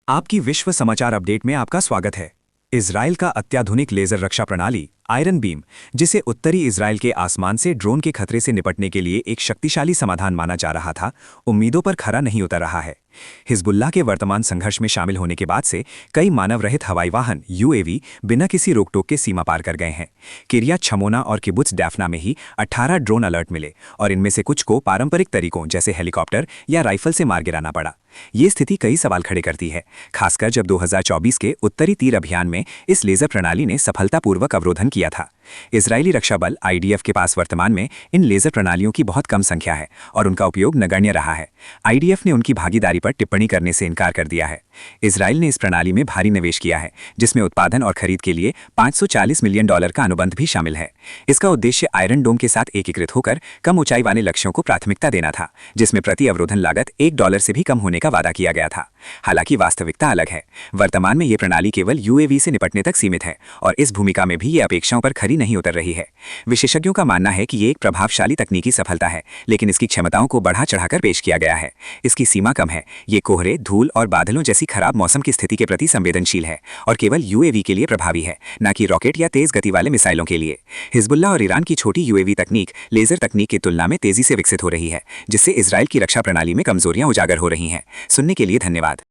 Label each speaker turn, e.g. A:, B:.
A: आपकी विश्व समाचार अपडेट में आपका स्वागत है। इजराइल का अत्याधुनिक लेजर रक्षा प्रणाली आयरन बीम, जिसे उत्तरी इजराइल के आसमान से ड्रोन के खतरे से निपटने के लिए एक शक्तिशाली समाधान माना जा रहा था, उम्मीदों पर खरा नहीं उतर रहा है। हिजबुल्लाह के वर्तमान संघर्ष में शामिल होने के बाद से कई मानव रहित हवाई वाहन यूएवी बिना किसी रोकटोक के सीमा पार कर गए हैं। किरियात छमोना और किबुत्ज डैफना में ही 18 ड्रोन अलर्ट मिले और इनमें से कुछ को पारंपरिक तरीकों जैसे हेलीकॉप्टर या राइफल से मार गिराना पड़ा। ये स्थिति कई सवाल खड़े करती है, खासकर जब 2024 के उत्तरी तीर अभियान में इस लेजर प्रणाली ने सफलतापूर्वक अवरोधन किया था। इजरायली रक्षा बल आईडीएफ के पास वर्तमान में इन लेजर प्रणालियों की बहुत कम संख्या है और उनका उपयोग नगण्य रहा है। आईडीएफ ने उनकी भागीदारी पर टिप्पणी करने से इनकार कर दिया है। इजराइल ने इस प्रणाली में भारी निवेश किया है, जिसमें उत्पादन और खरीद के लिए $540 मिलियन का अनुबंध भी शामिल है। इसका उद्देश्य आयरन डोम के साथ एकीकृत होकर कम ऊंचाई वाले लक्ष्यों को प्राथमिकता देना था, जिसमें प्रति अवरोधन लागत $1 से भी कम होने का वादा किया गया था। हालांकि वास्तविकता अलग है। वर्तमान में ये प्रणाली केवल यूएवी से निपटने तक सीमित है और इस भूमिका में भी ये अपेक्षाओं पर खरी नहीं उतर रही है। विशेषज्ञों का मानना है कि ये एक प्रभावशाली तकनीकी सफलता है, लेकिन इसकी क्षमताओं को बढ़ा चढ़ाकर पेश किया गया है। इसकी सीमा कम है। ये कोहरे, धूल और बादलों जैसी खराब मौसम की स्थिति के प्रति संवेदनशील है और केवल यूएवी के लिए प्रभावी है, न कि रॉकेट या तेज गति वाले मिसाइलों के लिए। हिजबुल्लाह और ईरान की छोटी यूएवी तकनीक लेजर तकनीक की तुलना में तेजी से विकसित हो रही है, जिससे इजराइल की रक्षा प्रणाली में कमजोरियां उजागर हो रही हैं। सुनने के लिए धन्यवाद।